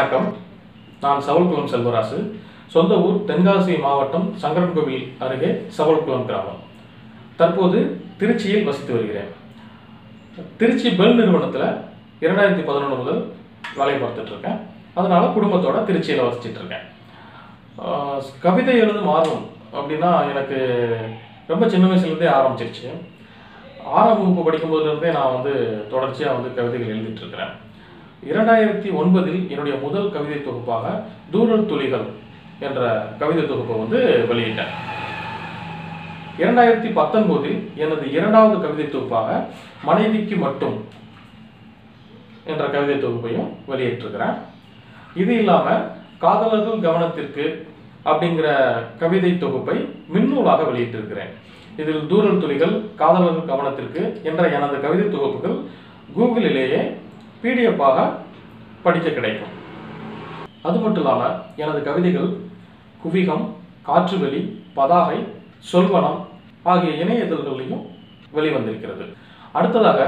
வணக்கம். நான் சவல்குளம் செல்வராசு. சொந்த ஊர் தென்காசி மாவட்டம் சங்கரன்கோவில் அருகே சவல்குளம் கிராமம். தற்போது திருச்சியில் வசித்து வருகிறேன். திருச்சி பெல் நிறுவனத்தில் 2011 முதல் வேலை பார்த்துட்டு இருக்கேன். அதனால குடும்பத்தோட திருச்சியில் வசிச்சுட்டு இருக்கேன். கவிதை எழுதும் ஆர்வம் அப்படின்னா எனக்கு ரொம்ப சின்ன வயசுலேருந்தே ஆரம்பிச்சிருச்சு. 6ஆம் வகுப்பு படிக்கும்போதுலேருந்தே நான் தொடர்ச்சியாக கவிதைகள் எழுதிட்டு இருக்கிறேன். 2009 என்னுடைய முதல் கவிதை தொகுப்பாக தூரல் துளிகள் என்ற கவிதை தொகுப்பை வெளியிட்டேன். 2019 எனது 2வது கவிதை தொகுப்பாக மனைவிக்கு மட்டும் என்ற கவிதை தொகுப்பையும் வெளியிட்டிருக்கிறேன். இது இல்லாமல் காதலர்கள் கவனத்திற்கு அப்படிங்கிற கவிதை தொகுப்பை மின்னூலாக வெளியிட்டிருக்கிறேன். இதில் தூரல் துளிகள், காதலர்கள் கவனத்திற்கு என்ற எனது கவிதை தொகுப்புகள் கூகுளிலேயே PDF-ஆக படிக்க கிடைக்கும். அது மட்டும் இல்லாமல் எனது கவிதைகள் குவிகம், காற்றுவெளி, பதாகை, சொல்வனம் ஆகிய இணைய இதழ்களிலும் வெளிவந்திருக்கிறது. அடுத்ததாக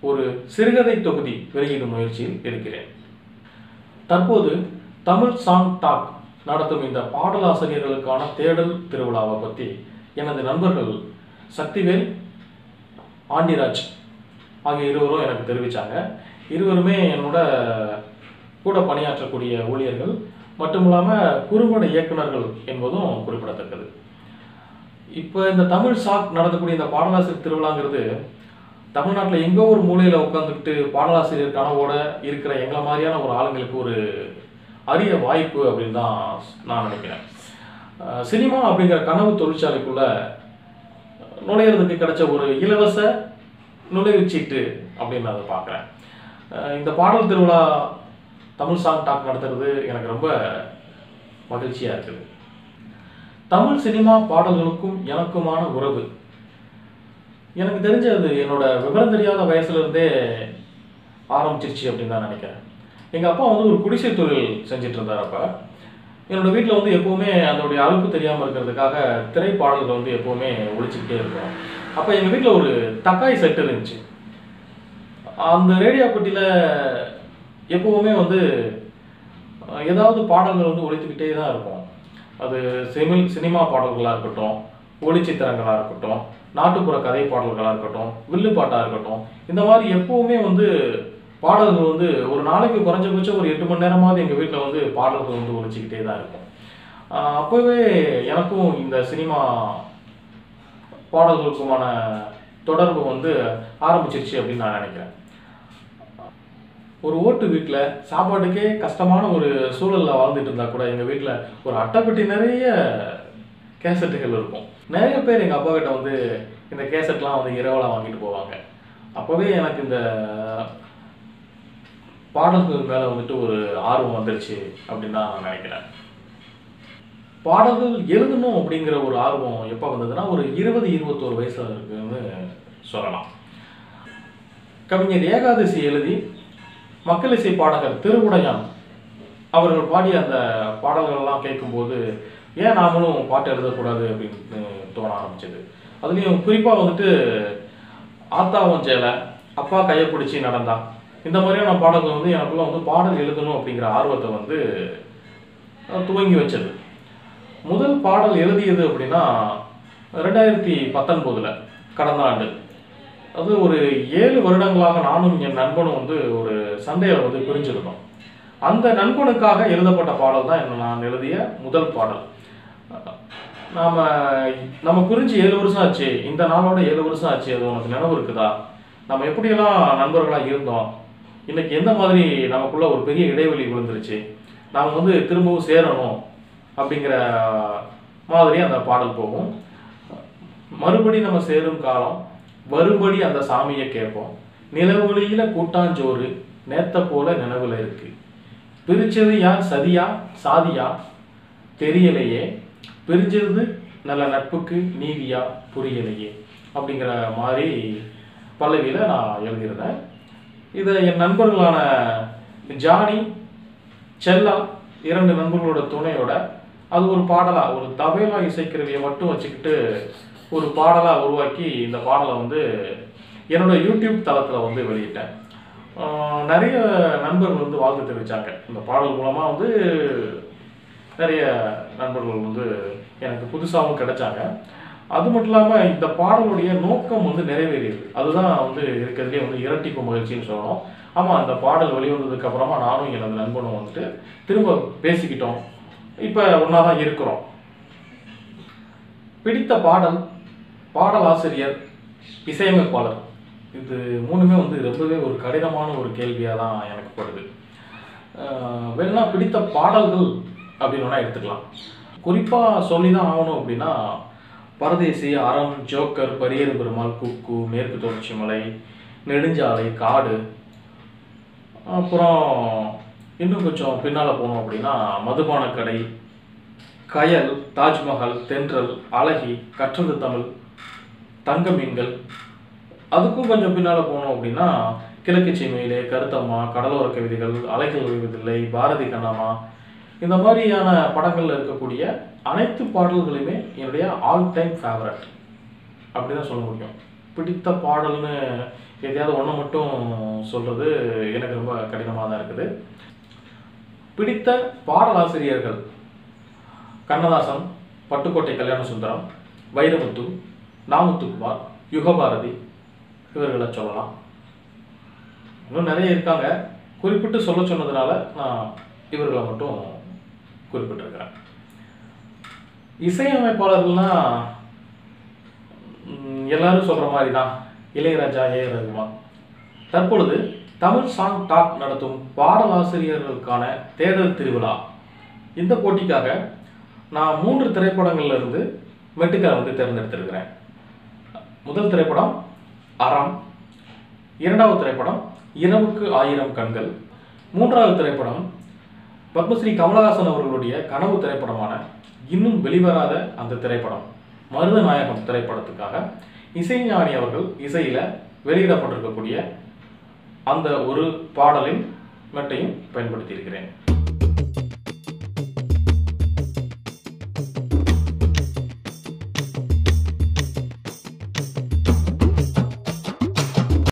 ஒரு சிறுகதை தொகுதி வெளியிடும் முயற்சியில் இருக்கிறேன். தற்போது தமிழ் சாங் டாக் நடத்தும் இந்த பாடலாசிரியர்களுக்கான தேடல் திருவிழாவை பற்றி எனது நண்பர்கள் சக்திவேல், ஆண்டிராஜ் ஆகிய இருவரும் எனக்கு தெரிவித்தாங்க. இருவருமே என்னோட கூட பணியாற்றக்கூடிய ஊழியர்கள் மட்டும் இல்லாமல் குறும்பட இயக்குநர்கள் என்பதும் குறிப்பிடத்தக்கது. இப்போ இந்த தமிழ் சாக் நடத்தக்கூடிய இந்த பாடலாசிரியர் திருவிழாங்கிறது தமிழ்நாட்டில் எங்கோ ஒரு மூலையில் உட்காந்துக்கிட்டு பாடலாசிரியர் கனவோட இருக்கிற எங்களை மாதிரியான ஒரு ஆளுங்களுக்கு ஒரு அரிய வாய்ப்பு அப்படின்னு தான் நான் நினைக்கிறேன். சினிமா அப்படிங்கிற கனவு தொழிற்சாலைக்குள்ளே நுழையிறதுக்கு கிடைச்ச ஒரு இலவச நுழைவுச்சீட்டு அப்படின்னு நான் அதை பார்க்குறேன். இந்த பாடல் திருவிழா தமிழ் சாங் டாக் நடத்துறது எனக்கு ரொம்ப மகிழ்ச்சியாக இருக்குது. தமிழ் சினிமா பாடல்களுக்கும் எனக்குமான உறவு எனக்கு தெரிஞ்சது என்னோட விவரம் தெரியாத வயசுலேருந்தே ஆரம்பிச்சிருச்சு அப்படின்னு தான் நினைக்கிறேன். எங்கள் அப்பா ஒரு குடிசை தொழில் செஞ்சிட்டு இருந்தார். அப்போ என்னோட வீட்டில் எப்போவுமே அதோடைய அலுப்பு தெரியாமல் இருக்கிறதுக்காக திரைப்பாடல்கள் எப்போவுமே ஒழிச்சிக்கிட்டே இருக்கும். அப்போ எங்கள் வீட்டில் ஒரு தக்காய் செட்டு இருந்துச்சு. அந்த ரேடியோ பெட்டியில் எப்போவுமே ஏதாவது பாடல்கள் ஒழித்துக்கிட்டே தான் இருக்கும். அது சினிமா பாடல்களாக இருக்கட்டும், ஒளிச்சித்திரங்களாக இருக்கட்டும், நாட்டுப்புற கதை பாடல்களாக இருக்கட்டும், வில்லு பாட்டாக இருக்கட்டும், இந்த மாதிரி எப்போவுமே பாடல்கள் ஒரு நாளைக்கு குறைஞ்சபட்சம் ஒரு 8 மணி நேரமாவது எங்கள் வீட்டில் பாடல்கள் ஒழிச்சிக்கிட்டே தான் இருக்கும். அப்போவே எனக்கும் இந்த சினிமா பாடல்களுக்குமான தொடர்பு ஆரம்பிச்சிருச்சு அப்படின்னு நான் நினைக்கிறேன். ஒரு ஓட்டு வீட்டில் சாப்பாட்டுக்கே கஷ்டமான ஒரு சூழலில் வாழ்ந்துட்டு இருந்தால் கூட எங்கள் வீட்டில் ஒரு அட்டைப்பெட்டி நிறைய கேசட்டுகள் இருக்கும். நிறைய பேர் எங்கள் அப்பா கிட்ட இந்த கேசட்லாம் இரவலாக வாங்கிட்டு போவாங்க. அப்போவே எனக்கு இந்த பாடல்கள் மேலே ஒரு ஆர்வம் வந்துருச்சு அப்படின்னு தான் நான் நினைக்கிறேன். பாடல்கள் எழுதணும் அப்படிங்கிற ஒரு ஆர்வம் எப்போ வந்ததுன்னா ஒரு 20-21 வயசில் இருக்குன்னு சொல்லலாம். கவிஞர் ஏகாதசி எழுதி மக்கள் இசை பாடகர் திருவுடையான் அவர்கள் பாடிய அந்த பாடல்கள்லாம் கேட்கும்போது ஏன் நாமளும் பாட்டு எழுதக்கூடாது அப்படின்னு தோண ஆரம்பிச்சது. அதுலேயும் குறிப்பாக ஆத்தாவும் சேலை, அப்பா கையை பிடிச்சி நடந்தா, இந்த மாதிரியான பாடல்கள் எனக்குள்ள பாடல் எழுதணும் அப்படிங்கிற ஆர்வத்தை துவங்கி வச்சது. முதல் பாடல் எழுதியது அப்படின்னா 2019 கடந்த ஆண்டு. அது ஒரு 7 வருடங்களாக நானும் என் நண்பனும் ஒரு சண்டையில் பிரிஞ்சிருந்தோம். அந்த நண்பனுக்காக எழுதப்பட்ட பாடல் தான் நான் எழுதிய முதல் பாடல். நம்ம பிரிஞ்சு 7 வருஷம் ஆச்சு, இந்த நாளோட 7 வருஷம் ஆச்சு, அது உனக்கு நினைவு இருக்குதா? நம்ம எப்படியெல்லாம் நண்பர்களாக இருந்தோம், இன்னைக்கு எந்த மாதிரி நமக்குள்ள ஒரு பெரிய இடைவெளி விழுந்துருச்சு, நாம் திரும்பவும் சேரணும் அப்படிங்கிற மாதிரி அந்த பாடல் போகும். மறுபடி நம்ம சேரும் காலம் வரும்படி அந்த சாமியை கேட்போம், நிலவொளியில கூட்டாஞ்சோறு நேத்த போல நினைவுல இருக்கு, பிரிச்சது யார் சதியா சாதியா தெரியலையே, பிரிஞ்சது நல்ல நட்புக்கு நீதியா புரியலையே அப்படிங்கிற மாதிரி பல்லவியில் நான் எழுதியிருந்தேன். இதை என் நண்பர்களான ஜானி, செல்லா 2 நண்பர்களோட துணையோட அது ஒரு பாடலாக, ஒரு தபேலா இசைக்கருவியை மட்டும் வச்சுக்கிட்டு ஒரு பாடலாக உருவாக்கி இந்த பாடலை என்னோட யூடியூப் தளத்தில் வெளியிட்டேன். நிறைய நண்பர்கள் வந்து வாழ்த்து தெரிவித்தாங்க. இந்த பாடல் மூலமாக வந்து நிறைய நண்பர்கள் வந்து எனக்கு புதுசாகவும் கிடைச்சாங்க. அது மட்டும் இல்லாமல் இந்த பாடலுடைய நோக்கம் வந்து நிறைவேறியது. அதுதான் வந்து இருக்கிறதுலே வந்து இரட்டிப்பு மகிழ்ச்சின்னு சொல்லணும். ஆமாம், அந்த பாடல் வெளிவந்ததுக்கு அப்புறமா நானும் எனது நண்பனும் வந்துட்டு திரும்ப பேசிக்கிட்டோம். இப்போ ஒன்றா தான் இருக்கிறோம். பிடித்த பாடல், பாடலாசிரியர், இசையமைப்பாளர், இது மூணுமே வந்து ரொம்பவே ஒரு கடினமான ஒரு கேள்வியாக தான் எனக்கு படுது. வேணா பிடித்த பாடல்கள் அப்படின்னு வேணால் எடுத்துக்கலாம். குறிப்பாக சொல்லி தான் ஆகணும் அப்படின்னா பரதேசி, அறம், ஜோக்கர், பரியேறும் பெருமாள், குக்கு, மேற்கு தொடர்ச்சி மலை, நெடுஞ்சாலை, காடு, அப்புறம் இன்னும் கொஞ்சம் பின்னால் போனோம் அப்படின்னா மதுபானக்கடை, கயல், தாஜ்மஹால், தென்றல், அழகி, கற்றது தமிழ், தங்க மீன்கள். அதுக்கும் கொஞ்சம் பின்னால் போனோம் அப்படின்னா கிழக்கு சீமையிலே, கருத்தம்மா, கடலோர கவிதைகள், அலைகள் ஓய்வதில்லை, பாரதி கண்ணம்மா, இந்த மாதிரியான படங்களில் இருக்கக்கூடிய அனைத்து பாடல்களையுமே என்னுடைய ஆல் டைம் ஃபேவரட் அப்படி தான் சொல்ல முடியும். பிடித்த பாடல்னு எதையாவது ஒன்று மட்டும் சொல்கிறது எனக்கு ரொம்ப கடினமாக தான் இருக்குது. பிடித்த பாடலாசிரியர்கள் கண்ணதாசன், பட்டுக்கோட்டை கல்யாண சுந்தரம், வைரமுத்து, நாமுத்துக்குமார், யுகபாரதி, இவர்களை சொல்லலாம். இன்னும் நிறைய இருக்காங்க. குறிப்பிட்டு சொல்ல சொன்னதுனால நான் இவர்களை மட்டும் குறிப்பிட்டிருக்கிறேன். இசையமைப்பாளர்கள்னா எல்லாரும் சொல்கிற மாதிரி தான் இளையராஜா, ஏ.ஆர். ரகுமான். தற்பொழுது தமிழ் சாங் டாக் நடத்தும் பாடலாசிரியர்களுக்கான தேடல் திருவிழா, இந்த போட்டிக்காக நான் 3 திரைப்படங்கள்ல இருந்து மெட்டுக்களை வந்து தேர்ந்தெடுத்திருக்கிறேன். முதல் திரைப்படம் அறம், 2வது திரைப்படம் இரவுக்கு 1000 கண்கள், 3வது திரைப்படம் பத்மஸ்ரீ கமலஹாசன் அவர்களுடைய கனவு திரைப்படமான இன்னும் வெளிவராத அந்த திரைப்படம் மருதநாயகம் திரைப்படத்துக்காக இசைஞானி அவர்கள் இசையில் வெளியிடப்பட்டிருக்கக்கூடிய அந்த ஒரு பாடலின் மெட்டையும் பயன்படுத்தியிருக்கிறேன்.